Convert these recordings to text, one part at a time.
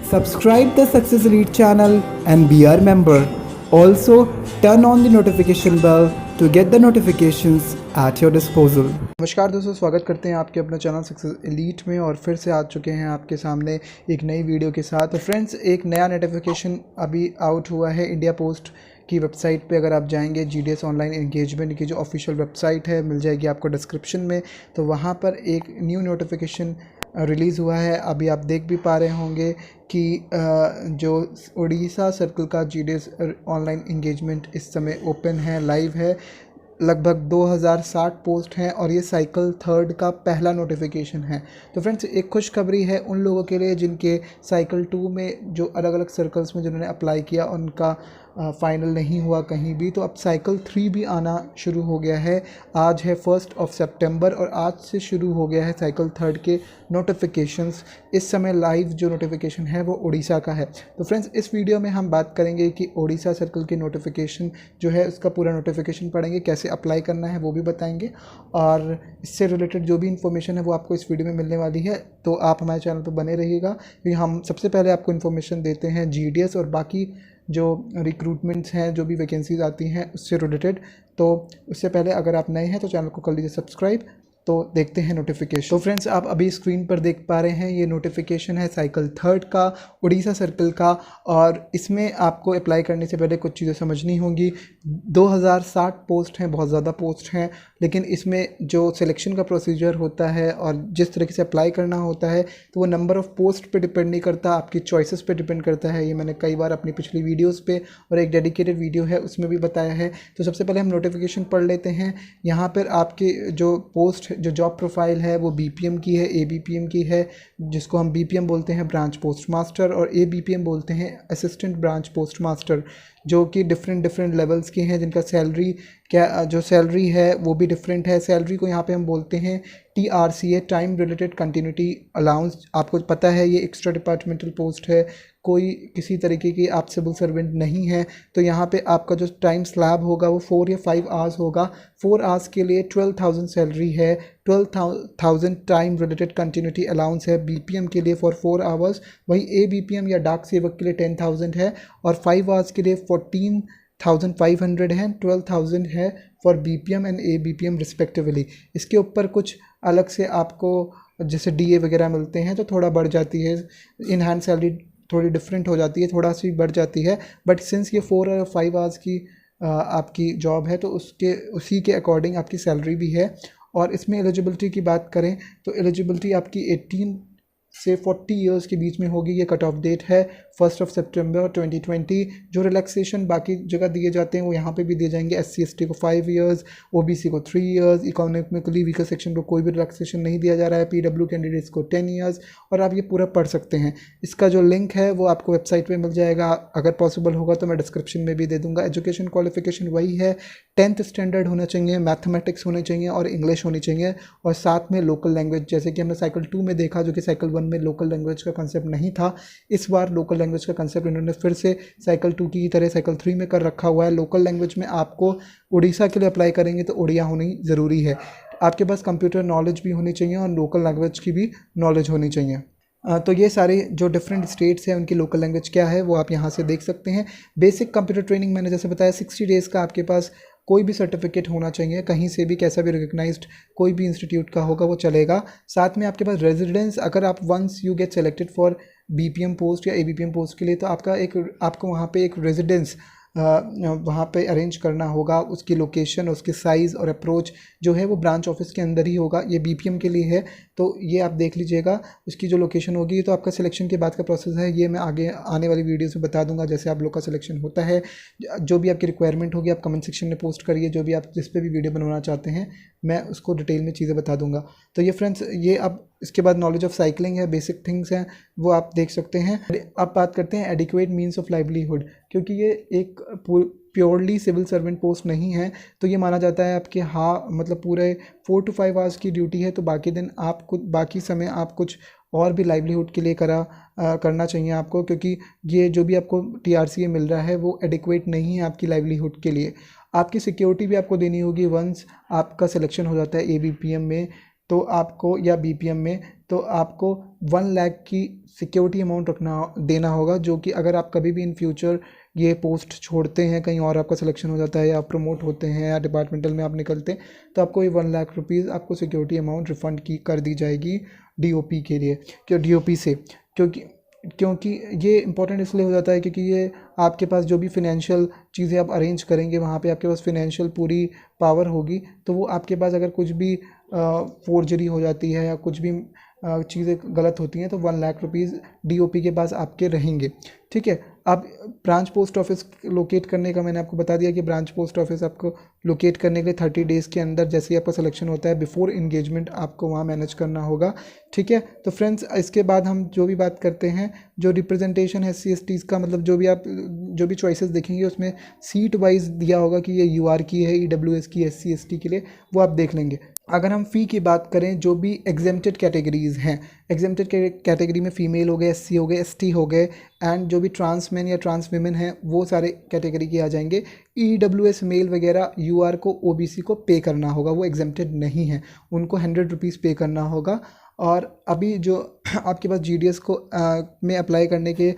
Subscribe the Success Elite channel and be our member. Also, turn on the notification bell to get the notifications at your disposal. नमस्कार दोस्तों, स्वागत करते हैं आपके अपने channel success elite में। और फिर से आ चुके हैं आपके सामने एक नई वीडियो के साथ। तो फ्रेंड्स, एक नया नोटिफिकेशन अभी आउट हुआ है इंडिया पोस्ट की वेबसाइट पे। अगर आप जाएंगे GDS ऑनलाइन एंगेजमेंट की जो ऑफिशियल वेबसाइट है, मिल जाएगी आपको डिस्क्रिप्शन में। तो वहाँ पर एक न्यू नोटिफिकेशन रिलीज़ हुआ है। अभी आप देख भी पा रहे होंगे कि जो उड़ीसा सर्कल का GDS ऑनलाइन एंगेजमेंट इस समय ओपन है, लाइव है। लगभग 2060 पोस्ट हैं और ये साइकिल थर्ड का पहला नोटिफिकेशन है। तो फ्रेंड्स, एक खुशखबरी है उन लोगों के लिए जिनके साइकिल 2 में जो अलग अलग सर्कल्स में जिन्होंने अप्लाई किया उनका फ़ाइनल नहीं हुआ कहीं भी। तो अब साइकिल 3 भी आना शुरू हो गया है। आज है 1 सितंबर और आज से शुरू हो गया है साइकिल थर्ड के नोटिफिकेशंस। इस समय लाइव जो नोटिफिकेशन है वो उड़ीसा का है। तो फ्रेंड्स, इस वीडियो में हम बात करेंगे कि उड़ीसा सर्कल के नोटिफिकेशन जो है उसका पूरा नोटिफिकेशन पढ़ेंगे, कैसे अप्लाई करना है वो भी बताएंगे, और इससे रिलेटेड जो भी इन्फॉर्मेशन है वो आपको इस वीडियो में मिलने वाली है। तो आप हमारे चैनल पर बने रहिएगा, क्योंकि हम सबसे पहले आपको इन्फॉर्मेशन देते हैं GDS और बाकी जो रिक्रूटमेंट्स हैं, जो भी वैकेंसीज आती हैं उससे रिलेटेड। तो उससे पहले अगर आप नए हैं तो चैनल को कर लीजिए सब्सक्राइब। तो देखते हैं नोटिफिकेशन। तो फ्रेंड्स, आप अभी स्क्रीन पर देख पा रहे हैं ये नोटिफिकेशन है साइकिल थर्ड का, उड़ीसा सर्कल का। और इसमें आपको अप्लाई करने से पहले कुछ चीज़ें समझनी होंगी। 2060 पोस्ट हैं, बहुत ज़्यादा पोस्ट हैं, लेकिन इसमें जो सिलेक्शन का प्रोसीजर होता है और जिस तरीके से अप्लाई करना होता है तो वो नंबर ऑफ़ पोस्ट पे डिपेंड नहीं करता, आपकी चॉइसेस पे डिपेंड करता है। ये मैंने कई बार अपनी पिछली वीडियोस पे और एक डेडिकेटेड वीडियो है उसमें भी बताया है। तो सबसे पहले हम नोटिफिकेशन पढ़ लेते हैं। यहाँ पर आपके जो पोस्ट, जो जॉब प्रोफाइल है वो BPM की है, ABPM की है, जिसको हम BPM बोलते हैं ब्रांच पोस्ट मास्टर, और ABPM बोलते हैं असिस्टेंट ब्रांच पोस्ट मास्टर, जो कि डिफरेंट लेवल्स के हैं, जिनका सैलरी जो सैलरी है वो भी डिफरेंट है। सैलरी को यहाँ पे हम बोलते हैं TRCA, time related continuity allowance. आपको पता है ये एक्स्ट्रा डिपार्टमेंटल पोस्ट है, कोई किसी तरीके की आप सिविल सर्वेंट नहीं है। तो यहाँ पे आपका जो टाइम स्लैब होगा वो 4 या 5 आवर्स होगा। 4 आवर्स के लिए 12,000 सैलरी है, 12,000 टाइम रिलेटेड कंटिन्यूटी अलाउंस है BPM के लिए फॉर 4 आवर्स। वहीं ABPM या डाक सेवक के लिए 10,000 है, और 5 आवर्स के लिए 14,500 है, 12,000 है for BPM and ABPM respectively. इसके ऊपर कुछ अलग से आपको जैसे DA वगैरह मिलते हैं तो थोड़ा बढ़ जाती है, इन हैंड सैलरी थोड़ी डिफरेंट हो जाती है, थोड़ा सी बढ़ जाती है। बट सिंस ये 4 और 5 आवर्स की आपकी जॉब है तो उसी के अकॉर्डिंग आपकी सैलरी भी है। और इसमें एलिजिबिलिटी की बात करें तो एलिजिबिलिटी आपकी 18 से 40 इयर्स के बीच में होगी। ये कट ऑफ डेट है 1 सितंबर 2020। जो रिलैक्सेशन बाकी जगह दिए जाते हैं वो यहाँ पे भी दिए जाएंगे। SC/ST को 5 इयर्स, OBC को 3 इयर्स, इकोनॉमिकली वीकर सेक्शन को कोई भी रिलैक्सेशन नहीं दिया जा रहा है, PW कैंडिडेट्स को 10 इयर्स। और आप ये पूरा पढ़ सकते हैं। इसका जो लिंक है वो आपको वेबसाइट पर मिल जाएगा, अगर पॉसिबल होगा तो मैं डिस्क्रिप्शन में भी दे दूँगा। एजुकेशन क्वालिफिकेशन वही है, 10th स्टैंडर्ड होना चाहिए, मैथमेटिक्स होने चाहिए और इंग्लिश होनी चाहिए, और साथ में लोकल लैंग्वेज, जैसे कि हमने साइकिल 2 में देखा, जो कि साइकिल 1 में लोकल लैंग्वेज का कंसेप्ट नहीं था। इस बार लोकल लैंग्वेज का कंसेप्ट इन्होंने फिर से साइकिल 2 की तरह साइकिल 3 में कर रखा हुआ है। लोकल लैंग्वेज में आपको उड़ीसा के लिए अप्लाई करेंगे तो उड़िया होनी ज़रूरी है। आपके पास कंप्यूटर नॉलेज भी होनी चाहिए और लोकल लैंग्वेज की भी नॉलेज होनी चाहिए। तो ये सारे जो डिफरेंट स्टेट्स हैं उनकी लोकल लैंग्वेज क्या है वो आप यहाँ से देख सकते हैं। बेसिक कंप्यूटर ट्रेनिंग मैंने जैसे बताया 60 डेज़ का आपके पास कोई भी सर्टिफिकेट होना चाहिए, कहीं से भी, कैसा भी रिकग्नाइज्ड कोई भी इंस्टीट्यूट का होगा वो चलेगा। साथ में आपके पास रेजिडेंस, अगर आप once you get selected for BPM post या ABPM पोस्ट के लिए तो आपको वहाँ पे एक रेजिडेंस वहाँ पे अरेंज करना होगा। उसकी लोकेशन, उसके साइज़ और अप्रोच जो है वो ब्रांच ऑफिस के अंदर ही होगा। ये BPM के लिए है तो ये आप देख लीजिएगा, उसकी जो लोकेशन होगी। तो आपका सिलेक्शन के बाद का प्रोसेस है, ये मैं आगे आने वाली वीडियोस में बता दूंगा, जैसे आप लोग का सिलेक्शन होता है। जो भी आपकी रिक्वायरमेंट होगी आप कमेंट सेक्शन में पोस्ट करिए, जो भी आप जिस पे भी वीडियो बनवाना चाहते हैं मैं उसको डिटेल में चीज़ें बता दूंगा। तो ये फ्रेंड्स, ये अब इसके बाद नॉलेज ऑफ साइकिलिंग है, बेसिक थिंग्स हैं वो आप देख सकते हैं। अब बात करते हैं एडिक्वेट मीन्स ऑफ लाइवलीहुड, क्योंकि ये एक प्योरली सिविल सर्वेंट पोस्ट नहीं है। तो ये माना जाता है आपके मतलब पूरे 4 to 5 आवर्स की ड्यूटी है, तो बाकी दिन आप कुछ, बाकी समय आप कुछ और भी लाइवलीहुड के लिए करना चाहिए आपको, क्योंकि ये जो भी आपको TRCA मिल रहा है वो एडिक्वेट नहीं है आपकी लाइवलीहुड के लिए। आपकी सिक्योरिटी भी आपको देनी होगी वंस आपका सिलेक्शन हो जाता है ABPM में तो आपको, या BPM में, तो आपको 1 लाख की सिक्योरिटी अमाउंट देना होगा, जो कि अगर आप कभी भी इन फ्यूचर ये पोस्ट छोड़ते हैं, कहीं और आपका सिलेक्शन हो जाता है या आप प्रमोट होते हैं या डिपार्टमेंटल में आप निकलते हैं, तो आपको ये 1 लाख रुपीज़ आपको सिक्योरिटी अमाउंट रिफ़ंड की कर दी जाएगी डीओपी के लिए, क्यों डीओपी से, क्योंकि ये इंपॉर्टेंट इसलिए हो जाता है क्योंकि ये आपके पास जो भी फिनेंशियल चीज़ें आप अरेंज करेंगे वहाँ पे आपके पास फिनेंशियल पूरी पावर होगी, तो वो आपके पास अगर कुछ भी फोर्जरी हो जाती है या कुछ भी चीज़ें गलत होती हैं तो 1 लाख रुपीज़ डीओपी के पास आपके रहेंगे। ठीक है, अब ब्रांच पोस्ट ऑफिस लोकेट करने का मैंने आपको बता दिया कि ब्रांच पोस्ट ऑफिस आपको लोकेट करने के लिए 30 डेज़ के अंदर जैसे ही आपका सिलेक्शन होता है बिफोर इंगेजमेंट आपको वहाँ मैनेज करना होगा। ठीक है, तो फ्रेंड्स इसके बाद हम जो भी बात करते हैं, जो रिप्रेजेंटेशन है SC/STs का, मतलब जो भी चॉइसेस देखेंगे उसमें सीट वाइज दिया होगा कि ये UR की है, EWS की, SC/ST के लिए, वो आप देख लेंगे। अगर हम फ़ी की बात करें, जो भी एग्जेम्प्टेड कैटेगरीज़ हैं, एग्जेम्प्टेड कैटेगरी में फ़ीमेल हो गए, SC हो गए, ST हो गए, एंड जो भी ट्रांस मैन या ट्रांस वीमेन हैं वो सारे कैटेगरी के आ जाएंगे। EWS मेल वगैरह UR को OBC को पे करना होगा, वो एग्जेम्प्टेड नहीं है, उनको 100 रुपीज़ पे करना होगा। और अभी जो आपके पास GDS को में अप्लाई करने के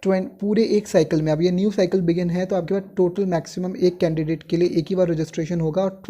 पूरे एक साइकिल में, अब ये न्यू साइकिल बिगिन है तो आपके पास टोटल मैक्सिमम एक कैंडिडेट के लिए एक ही बार रजिस्ट्रेशन होगा और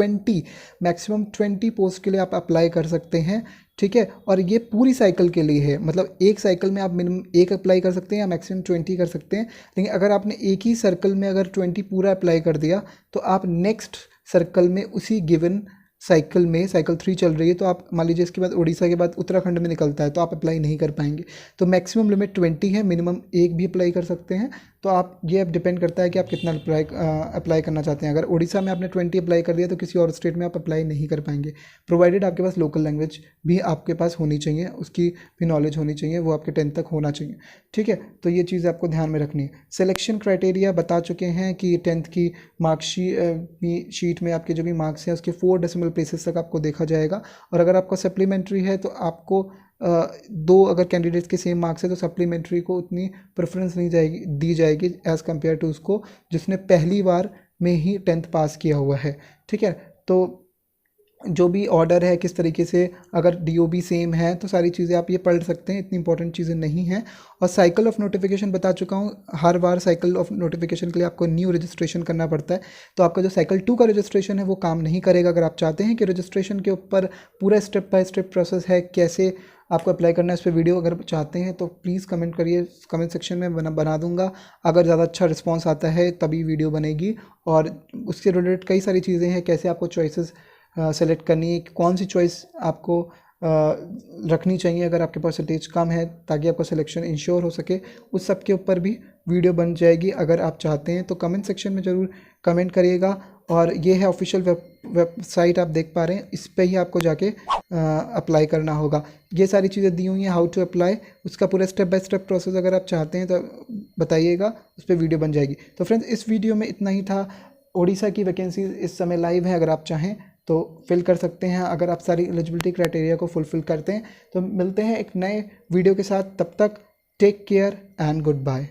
मैक्सिमम 20 पोस्ट के लिए आप अप्लाई कर सकते हैं। ठीक है, और ये पूरी साइकिल के लिए है, मतलब एक साइकिल में आप मिनिमम एक अप्लाई कर सकते हैं या मैक्सिमम 20 कर सकते हैं। लेकिन अगर आपने एक ही सर्कल में अगर 20 पूरा अप्लाई कर दिया तो आप नेक्स्ट सर्कल में उसी गिवन साइकिल में, साइकिल 3 चल रही है तो आप मान लीजिए इसके बाद उड़ीसा के बाद उत्तराखंड में निकलता है तो आप अप्लाई नहीं कर पाएंगे। तो मैक्सिमम लिमिट 20 है, मिनिमम एक भी अप्लाई कर सकते हैं। तो आप ये अब डिपेंड करता है कि आप कितना अप्लाई करना चाहते हैं। अगर उड़ीसा में आपने 20 अप्लाई कर दिया तो किसी और स्टेट में आप अप्लाई नहीं कर पाएंगे, प्रोवाइडेड आपके पास लोकल लैंग्वेज भी आपके पास होनी चाहिए, उसकी भी नॉलेज होनी चाहिए, वो आपके 10th तक होना चाहिए। ठीक है, तो ये चीज़ आपको ध्यान में रखनी है। सिलेक्शन क्राइटेरिया बता चुके हैं कि 10th की मार्कशीट में आपके जो भी मार्क्स हैं उसके 4 डेसिमल प्लेसेस तक आपको देखा जाएगा। और अगर आपका सप्लीमेंट्री है तो आपको 2 अगर कैंडिडेट्स के सेम मार्क्स है तो सप्लीमेंट्री को उतनी प्रेफरेंस नहीं दी जाएगी एज़ कम्पेयर टू उसको जिसने पहली बार में ही 10th पास किया हुआ है। ठीक है, तो जो भी ऑर्डर है किस तरीके से, अगर DOB सेम है तो सारी चीज़ें आप ये पढ़ सकते हैं, इतनी इंपॉर्टेंट चीज़ें नहीं हैं। और साइकिल ऑफ नोटिफिकेशन बता चुका हूँ, हर बार साइकिल ऑफ नोटिफिकेशन के लिए आपको न्यू रजिस्ट्रेशन करना पड़ता है। तो आपका जो साइकिल 2 का रजिस्ट्रेशन है वो काम नहीं करेगा। अगर आप चाहते हैं कि रजिस्ट्रेशन के ऊपर पूरा स्टेप बाय स्टेप प्रोसेस है कैसे आपको अप्लाई करना है, इस पर वीडियो अगर चाहते हैं तो प्लीज़ कमेंट करिए, कमेंट सेक्शन में बना दूंगा। अगर ज़्यादा अच्छा रिस्पॉन्स आता है तभी वीडियो बनेगी। और उससे रिलेटेड कई सारी चीज़ें हैं, कैसे आपको चॉइसेस सेलेक्ट करनी है, कौन सी चॉइस आपको रखनी चाहिए अगर आपके परसेंटेज कम है ताकि आपका सिलेक्शन इंश्योर हो सके, उस सब के ऊपर भी वीडियो बन जाएगी। अगर आप चाहते हैं तो कमेंट सेक्शन में ज़रूर कमेंट करिएगा। और ये है ऑफिशियल वेबसाइट आप देख पा रहे हैं, इस पे ही आपको जाके अप्लाई करना होगा। ये सारी चीज़ें दी हुई हैं, हाउ टू अप्लाई, उसका पूरा स्टेप बाय स्टेप प्रोसेस अगर आप चाहते हैं तो बताइएगा, उस पर वीडियो बन जाएगी। तो फ्रेंड्स इस वीडियो में इतना ही था। उड़ीसा की वैकेंसी इस समय लाइव है, अगर आप चाहें तो फिल कर सकते हैं अगर आप सारी एलिजिबिलिटी क्राइटेरिया को फुलफ़िल करते हैं। तो मिलते हैं एक नए वीडियो के साथ, तब तक take care and good bye.